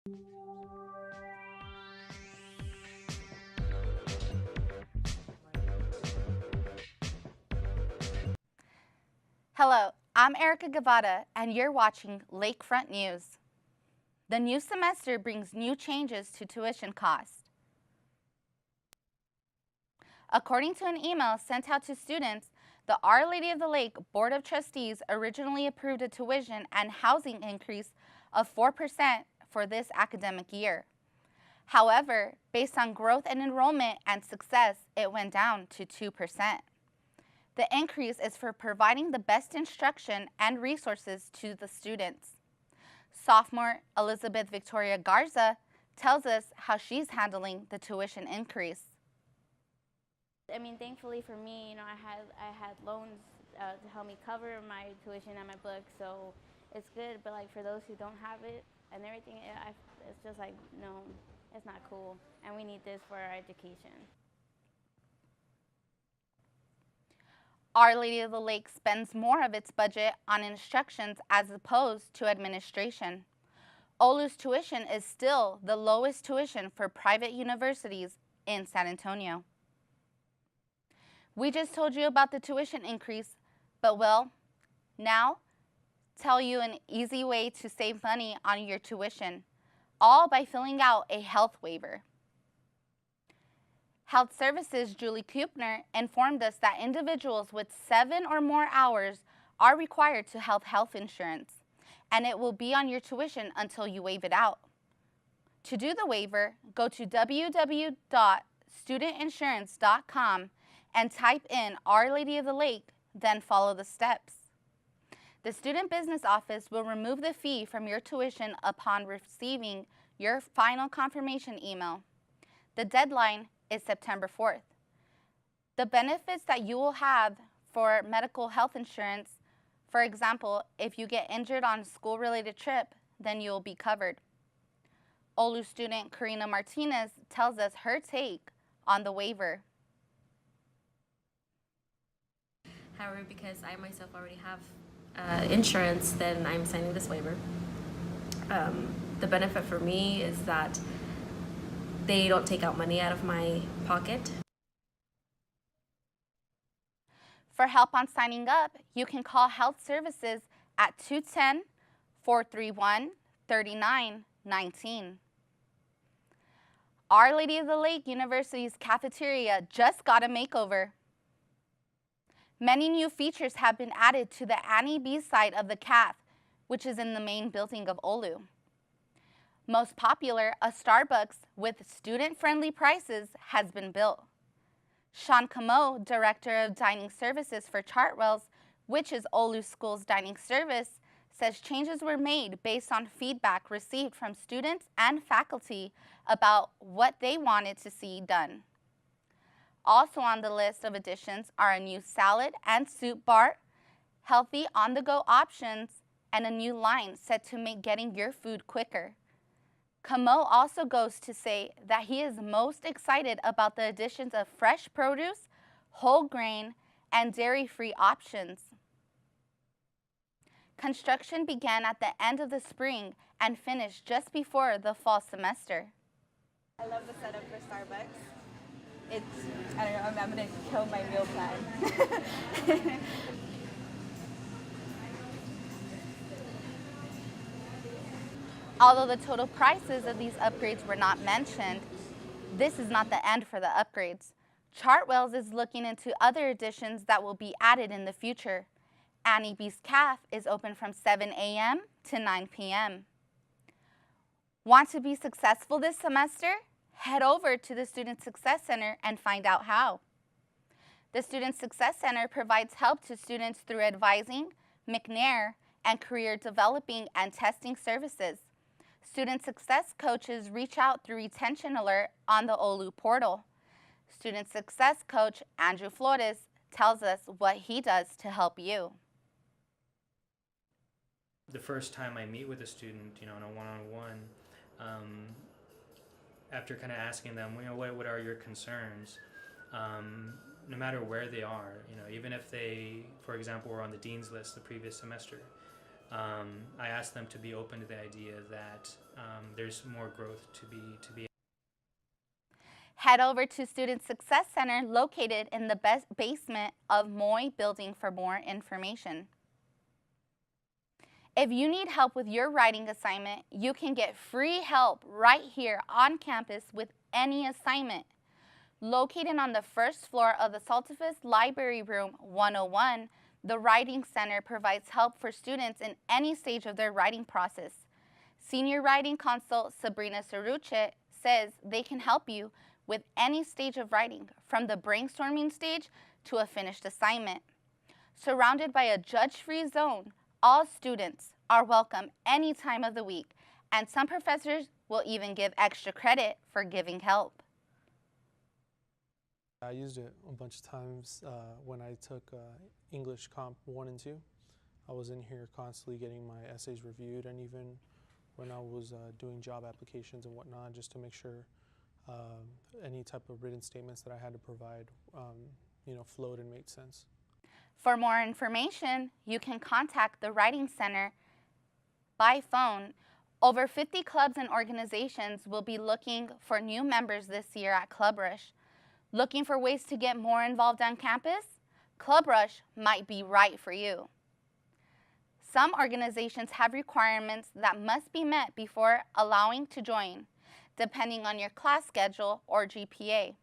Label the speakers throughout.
Speaker 1: Hello, I'm Erica Gavada, and you're watching Lakefront News. The new semester brings new changes to tuition costs. According to an email sent out to students, the Our Lady of the Lake Board of Trustees originally approved a tuition and housing increase of 4% for this academic year. However, based on growth in enrollment and success, it went down to 2%. The increase is for providing the best instruction and resources to the students. Sophomore Elizabeth Victoria Garza tells us how she's handling the tuition increase.
Speaker 2: I mean, thankfully for me, I had loans to help me cover my tuition and my books, so it's good. But like for those who don't have it and everything, it's just like, no, it's not cool, and we need this for our education.
Speaker 1: Our Lady of the Lake spends more of its budget on instructions as opposed to administration. Olu's tuition is still the lowest tuition for private universities in San Antonio. We just told you about the tuition increase, but well, now tell you an easy way to save money on your tuition, all by filling out a health waiver. Health Services Julie Kupner informed us that individuals with 7 or more hours are required to have health insurance, and it will be on your tuition until you waive it out. To do the waiver, go to www.studentinsurance.com and type in Our Lady of the Lake, then follow the steps. The Student Business Office will remove the fee from your tuition upon receiving your final confirmation email. The deadline is September 4th. The benefits that you will have for medical health insurance, for example, if you get injured on a school-related trip, then you will be covered. Olu student Karina Martinez tells us her take on the waiver.
Speaker 3: However, because I myself already have insurance, then I'm signing this waiver. The benefit for me is that they don't take out money out of my pocket.
Speaker 1: For help on signing up, you can call Health Services at 210-431-3919. Our Lady of the Lake University's cafeteria just got a makeover. Many new features have been added to the Annie B side of the caf, which is in the main building of Olu. Most popular, a Starbucks with student-friendly prices has been built. Sean Camo, Director of Dining Services for Chartwell's, which is Olu School's dining service, says changes were made based on feedback received from students and faculty about what they wanted to see done. Also on the list of additions are a new salad and soup bar, healthy on-the-go options, and a new line set to make getting your food quicker. Camo also goes to say that he is most excited about the additions of fresh produce, whole grain, and dairy-free options. Construction began at the end of the spring and finished just before the fall semester.
Speaker 4: I love the setup for Starbucks. I don't know, I'm going to kill my meal plan.
Speaker 1: Although the total prices of these upgrades were not mentioned, this is not the end for the upgrades. Chartwell's is looking into other additions that will be added in the future. Annie B's Caf is open from 7 a.m. to 9 p.m. Want to be successful this semester? Head over to the Student Success Center and find out how. The Student Success Center provides help to students through advising, McNair, and career developing and testing services. Student success coaches reach out through Retention Alert on the Olu portal. Student success coach Andrew Flores tells us what he does to help you.
Speaker 5: The first time I meet with a student, in a one-on-one, after kind of asking them, what are your concerns, no matter where they are, even if they, for example, were on the dean's list the previous semester, I ask them to be open to the idea that there's more growth to be.
Speaker 1: Head over to Student Success Center located in the basement of Moy Building for more information. If you need help with your writing assignment, you can get free help right here on campus with any assignment. Located on the first floor of the Saltifus Library Room 101, the Writing Center provides help for students in any stage of their writing process. Senior Writing Consult Sabrina Cerruche says they can help you with any stage of writing, from the brainstorming stage to a finished assignment. Surrounded by a judge-free zone, all students are welcome any time of the week, and some professors will even give extra credit for giving help.
Speaker 6: I used it a bunch of times when I took English Comp 1 and 2. I was in here constantly getting my essays reviewed, and even when I was doing job applications and whatnot, just to make sure any type of written statements that I had to provide flowed and made sense.
Speaker 1: For more information, you can contact the Writing Center by phone. Over 50 clubs and organizations will be looking for new members this year at Club Rush. Looking for ways to get more involved on campus? Club Rush might be right for you. Some organizations have requirements that must be met before allowing to join, depending on your class schedule or GPA.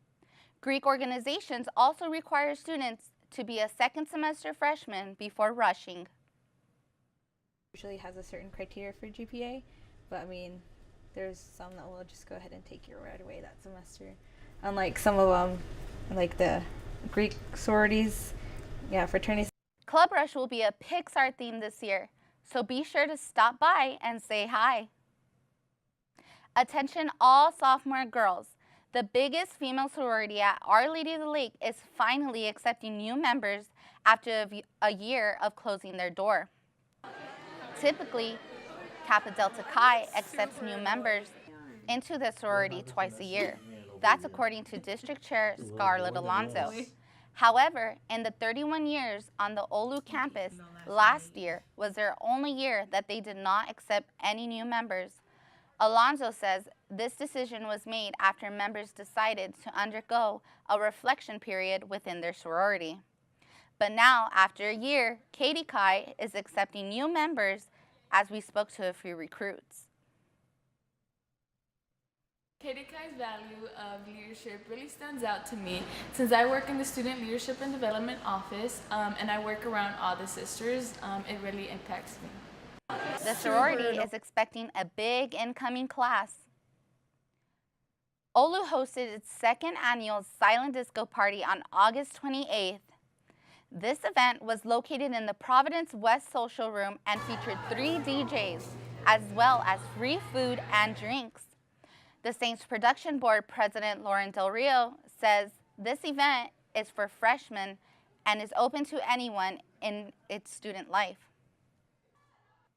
Speaker 1: Greek organizations also require students to be a second semester freshman before rushing.
Speaker 4: Usually has a certain criteria for GPA, but I mean, there's some that will just go ahead and take you right away that semester. Unlike some of them, like the Greek sororities, fraternities.
Speaker 1: Club Rush will be a Pixar theme this year, so be sure to stop by and say hi. Attention all sophomore girls. The biggest female sorority at Our Lady of the Lake is finally accepting new members after a year of closing their door. Typically, Kappa Delta Chi accepts new members into the sorority twice a year. That's according to District Chair Scarlett Alonso. However, in the 31 years on the Olu campus, last year was their only year that they did not accept any new members. Alonso says this decision was made after members decided to undergo a reflection period within their sorority. But now, after a year, Katie Kai is accepting new members as we spoke to a few recruits.
Speaker 7: Katie Kai's value of leadership really stands out to me since I work in the Student Leadership and Development Office and I work around all the sisters. It really impacts me.
Speaker 1: The sorority is expecting a big incoming class. Olu hosted its second annual Silent Disco Party on August 28th. This event was located in the Providence West Social Room and featured 3 DJs, as well as free food and drinks. The Saints Production Board President Lauren Del Rio says this event is for freshmen and is open to anyone in its student life.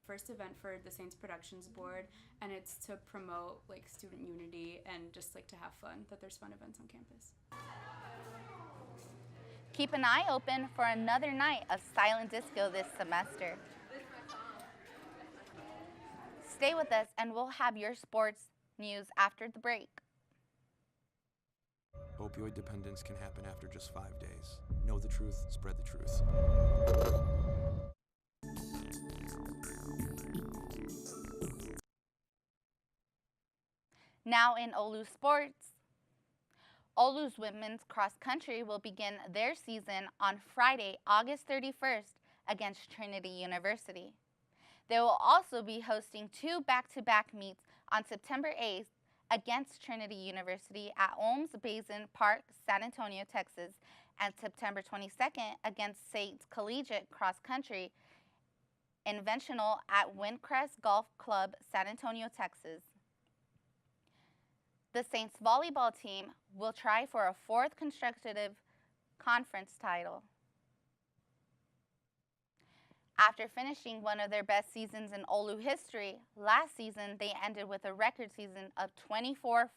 Speaker 8: First event for the Saints Productions Board, and it's to promote student unity and just to have fun, that there's fun events on campus.
Speaker 1: Keep an eye open for another night of silent disco this semester. Stay with us and we'll have your sports news after the break.
Speaker 9: Opioid dependence can happen after just 5 days. Know the truth, spread the truth.
Speaker 1: Now in Olu sports, Olu's women's cross country will begin their season on Friday, August 31st against Trinity University. They will also be hosting 2 back-to-back meets on September 8th against Trinity University at Olms Basin Park, San Antonio, Texas, and September 22nd against Saints Collegiate Cross Country Inventional at Windcrest Golf Club, San Antonio, Texas. The Saints volleyball team will try for a 4th consecutive conference title. After finishing one of their best seasons in Olu history, last season they ended with a record season of 24-14.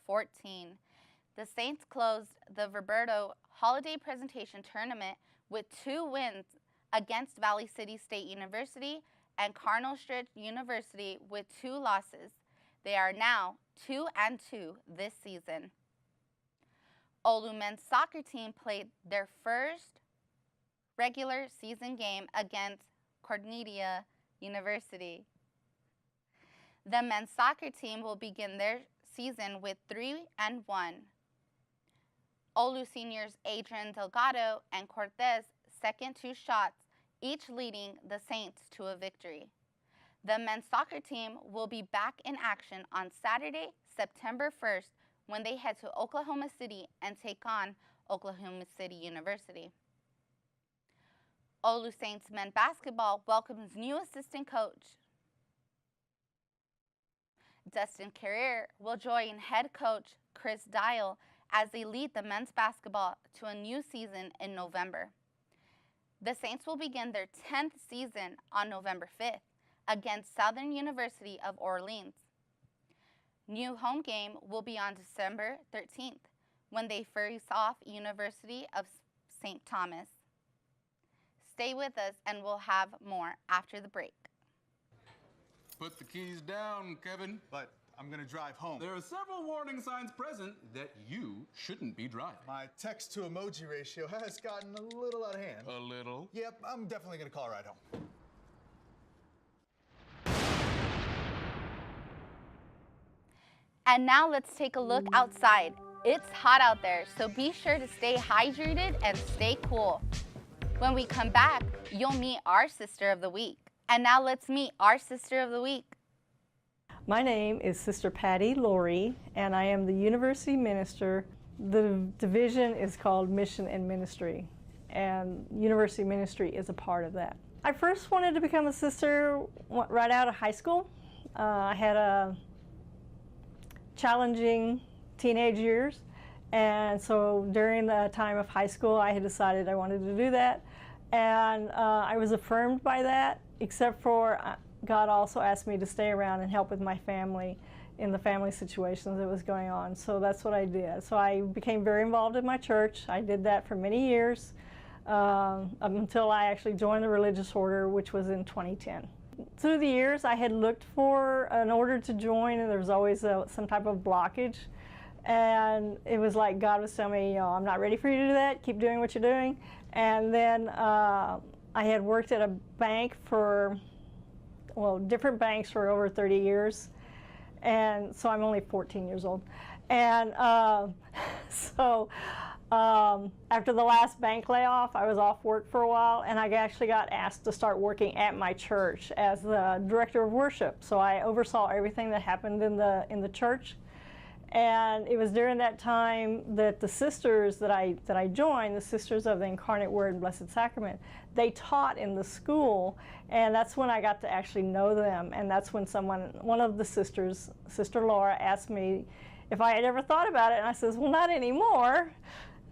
Speaker 1: The Saints closed the Roberto Holiday Presentation Tournament with 2 wins against Valley City State University and Cardinal Stritch University with 2 losses. They are now 2-2 this season. Oulu men's soccer team played their first regular season game against Cornelia University. The men's soccer team will begin their season with 3-1. Oulu seniors Adrian Delgado and Cortez second 2 shots, each leading the Saints to a victory. The men's soccer team will be back in action on Saturday, September 1st, when they head to Oklahoma City and take on Oklahoma City University. Oulu Saints men basketball welcomes new assistant coach. Dustin Carrier will join head coach Chris Dial as they lead the men's basketball to a new season in November. The Saints will begin their 10th season on November 5th against Southern University of Orleans. New home game will be on December 13th when they face off University of St. Thomas. Stay with us and we'll have more after the break.
Speaker 10: Put the keys down, Kevin.
Speaker 11: But I'm gonna drive home.
Speaker 10: There are several warning signs present that you shouldn't be driving.
Speaker 11: My text to emoji ratio has gotten a little out of hand.
Speaker 10: A little?
Speaker 11: Yep, I'm definitely gonna call a ride home.
Speaker 1: And now let's take a look outside. It's hot out there, so be sure to stay hydrated and stay cool. When we come back, you'll meet our Sister of the Week. And now let's meet our Sister of the Week.
Speaker 12: My name is Sister Patty Laurie, and I am the University Minister. The division is called Mission and Ministry, and University Ministry is a part of that. I first wanted to become a sister right out of high school. I had a challenging teenage years, and so during the time of high school I had decided I wanted to do that, and I was affirmed by that, except for God also asked me to stay around and help with my family in the family situations that was going on, so that's what I did. So I became very involved in my church. I did that for many years until I actually joined the religious order, which was in 2010. Through the years, I had looked for an order to join, and there was always some type of blockage. And it was like God was telling me, you know, I'm not ready for you to do that. Keep doing what you're doing. And then I had worked at a bank for, well, different banks for over 30 years. And so I'm only 14 years old. And after the last bank layoff, I was off work for a while, and I actually got asked to start working at my church as the director of worship. So I oversaw everything that happened in the church. And it was during that time that the sisters that I joined, the Sisters of the Incarnate Word and Blessed Sacrament, they taught in the school, and that's when I got to actually know them. And that's when one of the sisters, Sister Laura, asked me if I had ever thought about it, and I says, well, not anymore.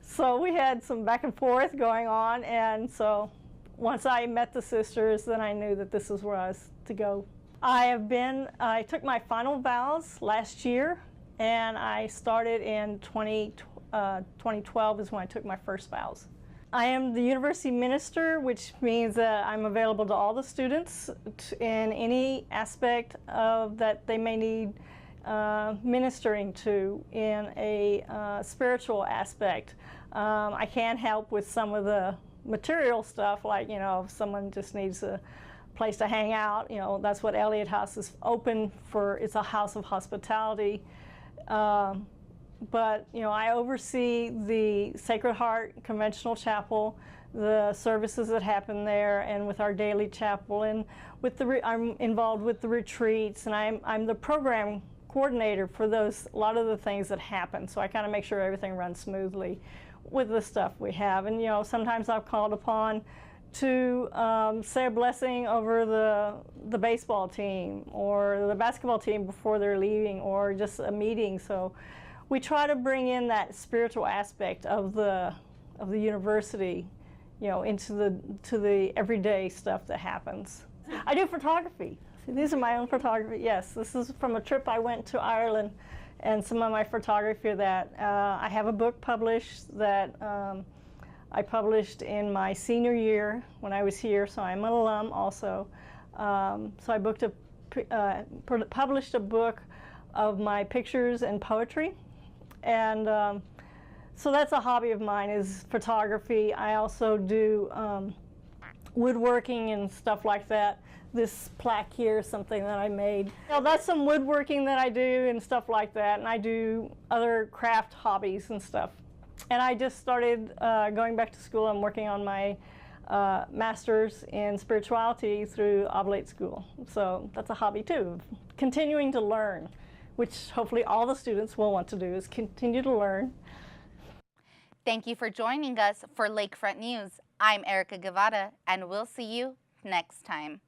Speaker 12: So we had some back and forth going on, and so once I met the sisters, then I knew that this is where I was to go. I took my final vows last year, and I started in 2012 is when I took my first vows. I am the university minister, which means that I'm available to all the students in any aspect of that they may need ministering to in a spiritual aspect. I can help with some of the material stuff, like, you know, if someone just needs a place to hang out, you know, that's what Elliott House is open for. It's a house of hospitality. But, you know, I oversee the Sacred Heart Conventional Chapel, the services that happen there, and with our daily chapel, and with I'm involved with the retreats, and I'm the program coordinator for a lot of the things that happen. So I kind of make sure everything runs smoothly with the stuff we have. And, you know, sometimes I've called upon to say a blessing over the baseball team or the basketball team before they're leaving, or just a meeting. So we try to bring in that spiritual aspect of the university, you know, into the everyday stuff that happens. I do photography. See, these are my own photography. Yes, this is from a trip I went to Ireland, and some of my photography that I have a book published that I published in my senior year when I was here, so I'm an alum also. So I published a book of my pictures and poetry, and so that's a hobby of mine, is photography. I also do woodworking and stuff like that. This plaque here is something that I made. So that's some woodworking that I do and stuff like that, and I do other craft hobbies and stuff. And I just started going back to school. I'm working on my master's in spirituality through Oblate School. So that's a hobby too, continuing to learn, which hopefully all the students will want to do, is continue to learn.
Speaker 1: Thank you for joining us for Lakefront News. I'm Erica Guevara, and we'll see you next time.